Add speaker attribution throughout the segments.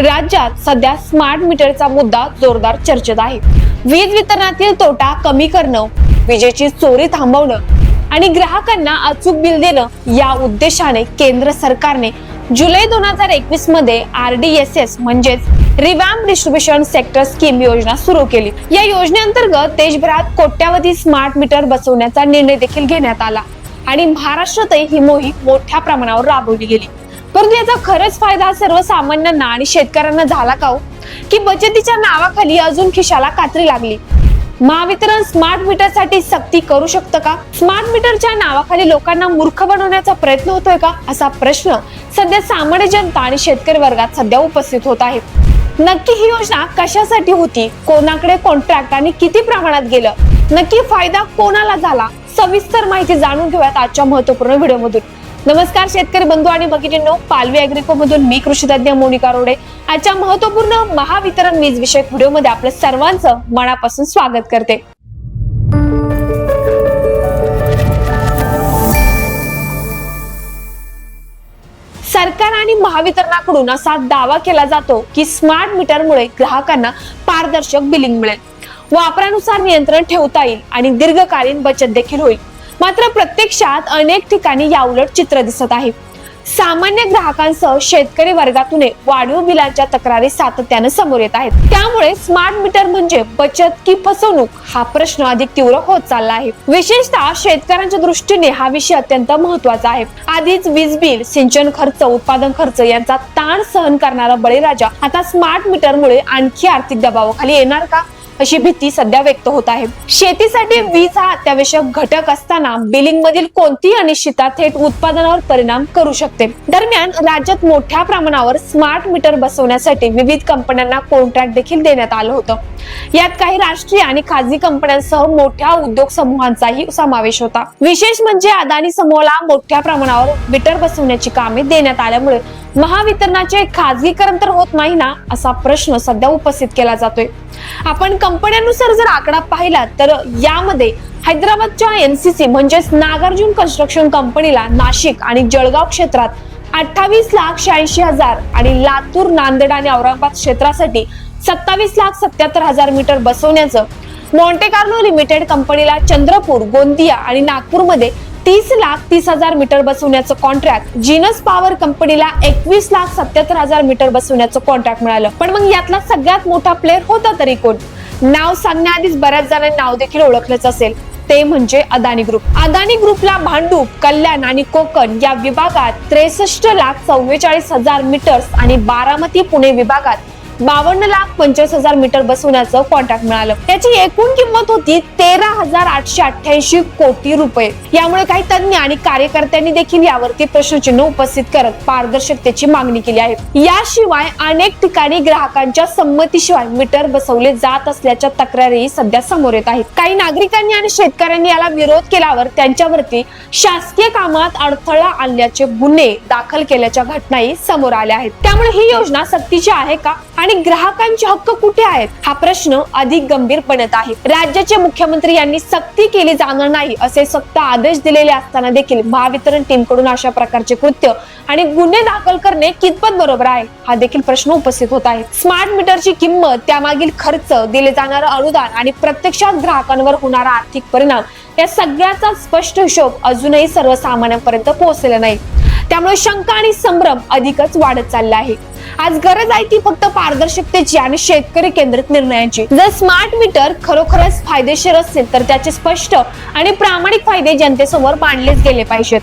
Speaker 1: राज्यात सध्या स्मार्ट मीटरचा मुद्दा जोरदार चर्चेत आहे. वीज वितरणातील तोटा कमी करणं, विजेची चोरी थांबवणं आणि ग्राहकांना अचूक बिल देणं या उद्देशाने केंद्र सरकारने जुलै 2021 मध्ये RDSS म्हणजेच रिव्हॅम्प डिस्ट्रीब्युशन सेक्टर स्कीम योजना सुरू केली. या योजनेअंतर्गत देशभरात कोट्यावधी स्मार्ट मीटर बसवण्याचा निर्णय देखील घेण्यात आला आणि महाराष्ट्रातही ही मोहीम मोठ्या प्रमाणावर राबवली गेली. परंतु याचा खरंच फायदा सर्वसामान्यांना आणि शेतकऱ्यांना झाला का हो? की बचतीच्या नावाखाली अजून खिशाला कात्री लागली? महावितरण स्मार्ट मीटर साठी सक्ती करू शकतं का? स्मार्ट मीटरच्या नावाखाली लोकांना मूर्ख बनवण्याचा प्रयत्न होतोय का, असा प्रश्न सध्या सामान्य जनता आणि शेतकरी वर्गात सध्या उपस्थित होत आहे. नक्की ही योजना कशासाठी होती, कोणाकडे कॉन्ट्रॅक्ट आणि किती प्रमाणात गेलं, नक्की फायदा कोणाला झाला, सविस्तर माहिती जाणून घेऊयात आजच्या महत्त्वपूर्ण व्हिडिओमधून. नमस्कार शेतकरी बंधू आणि भगिनींनो, पालवी ॲग्रिको मधून मी कृषीतज्ञ मोनिका रोडे आजच्या महत्त्वपूर्ण महावितरण वीज विषयक व्हिडिओमध्ये आपलं सर्वांचं मनापासून स्वागत करते. सरकार आणि महावितरणाकडून असा दावा केला जातो की स्मार्ट मीटरमुळे ग्राहकांना पारदर्शक बिलिंग मिळेल, वापरानुसार नियंत्रण ठेवता येईल आणि दीर्घकालीन बचत देखील होईल. मात्र प्रत्यक्षात अनेक ठिकाणी याउलट चित्र दिसत आहे. सामान्य ग्राहकांसह शेतकरी वर्गातून वाढीव बिलांच्या तक्रारी सातत्याने समोर येत आहेत. त्यामुळे स्मार्ट मीटर म्हणजे बचत की फसवणूक हा प्रश्न अधिक तीव्र होत चालला आहे. विशेषतः शेतकऱ्यांच्या दृष्टीने हा विषय अत्यंत महत्त्वाचा आहे. आधीच वीज बिल, सिंचन खर्च, उत्पादन खर्च यांचा ताण सहन करणारा बळीराजा आता स्मार्ट मीटरमुळे आणखी आर्थिक दबावाखाली येणार का, अशी भीती सध्या व्यक्त होत आहे. शेतीसाठी वीज हा अत्यावश्यक घटक असताना बिलिंग मधील कोणतीही अनिश्चितता थेट उत्पादनावर परिणाम करू शकते. दरम्यान राज्यात मोठ्या प्रमाणावर स्मार्ट मीटर बसवण्यासाठी विविध कंपन्यांना कॉन्ट्रॅक्ट देखील देण्यात आलं होतं. यात काही राष्ट्रीय आणि खासगी कंपन्यांसह मोठ्या उद्योग समूहांचाही समावेश होता. विशेष म्हणजे अदानी समूहाला मोठ्या प्रमाणावर मीटर बसवण्याची कामे देण्यात आल्यामुळे महावितरणाचे खासगीकरण तर होत नाही ना, असा प्रश्न सध्या उपस्थित केला जातोय. आपण कंपन्यांनुसार जर आकडा पाहिला तर यामध्ये हैदराबादच्या NCC म्हणजेच नागार्जुन कन्स्ट्रक्शन कंपनीला नाशिक आणि जळगाव क्षेत्रात 28,86,000 आणि लातूर, नांदेड आणि औरंगाबाद क्षेत्रासाठी 27,77,000 मीटर बसवण्याचं, मॉन्टे कार्लो लिमिटेड कंपनीला चंद्रपूर, गोंदिया आणि नागपूरमध्ये 30,30,000 मीटर बसवण्याचं कॉन्ट्रॅक्ट, जीनस पॉवर कंपनीला 21,77,000 मीटर बसवण्याचं कॉन्ट्रॅक्ट मिळालं. पण मग यातला सगळ्यात मोठा प्लेअर होता तरी कोण? नाव सांगण्याआधीच बऱ्याच जणांनी नाव देखील ओळखलंच असेल, ते म्हणजे अदानी ग्रुप. अदानी ग्रुपला भांडूप, कल्याण आणि कोकण या विभागात 63,44,000 मीटर्स आणि बारामती, पुणे विभागात 52,25,000 मीटर बसवण्याचं कॉन्ट्रॅक्ट मिळालं. याची एकूण किंमत होती 13,888 कोटी रुपये. यामुळे काही तज्ञ आणि कार्यकर्त्यांनी देखील यावरती प्रश्नचिन्ह उपस्थित करत पारदर्शकतेची मागणी केली आहे. याशिवाय अनेक ठिकाणी ग्राहकांच्या संमतीशिवाय मीटर बसवले जात असल्याच्या तक्रारी सध्या समोर येत आहेत. काही नागरिकांनी आणि शेतकऱ्यांनी याला विरोध केल्यावर त्यांच्यावरती शासकीय कामात अडथळा आणल्याचे गुन्हे दाखल केल्याच्या घटनाही समोर आल्या आहेत. त्यामुळे ही योजना सक्तीची आहे का आणि ग्राहकांचे हक्क कुठे आहेत, हा प्रश्न अधिक गंभीर बनत आहे. राज्याचे मुख्यमंत्री यांनी सक्ती केली जाणार नाही असे सक्त आदेश दिलेले असताना देखील महावितरण टीमकडून अशा प्रकारचे कृत्य आणि गुन्हे दाखल करणे कितपत बरोबर आहे, हा देखील प्रश्न उपस्थित होत आहे. स्मार्ट मीटरची किंमत, त्यामागील खर्च, दिले जाणारे अनुदान आणि प्रत्यक्षात ग्राहकांवर होणारा आर्थिक परिणाम या सगळ्याचा स्पष्ट हिशोब अजूनही सर्वसामान्यांपर्यंत पोहोचलेला नाही. त्यामुळे शंका आणि संभ्रम अधिकच वाढत चालला आहे. आज गरज आहे ती फक्त पारदर्शकतेची आणि शेतकरी केंद्रित निर्णयांची. जर स्मार्ट मीटर खरोखरच फायदेशीर असेल तर त्याचे स्पष्ट आणि प्रामाणिक फायदे जनतेसमोर मांडलेच गेले पाहिजेत.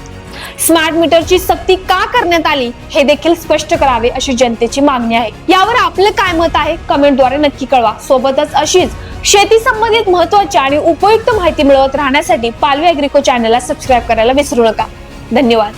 Speaker 1: स्मार्ट मीटरची सक्ती का करण्यात आली हे देखील स्पष्ट करावे अशी जनतेची मागणी आहे. यावर आपलं काय मत आहे कमेंटद्वारे नक्की कळवा. सोबतच अशीच शेती संबंधित महत्त्वाची आणि उपयुक्त माहिती मिळवत राहण्यासाठी पालवी ॲग्रिको चॅनलला सबस्क्राईब करायला विसरू नका. धन्यवाद.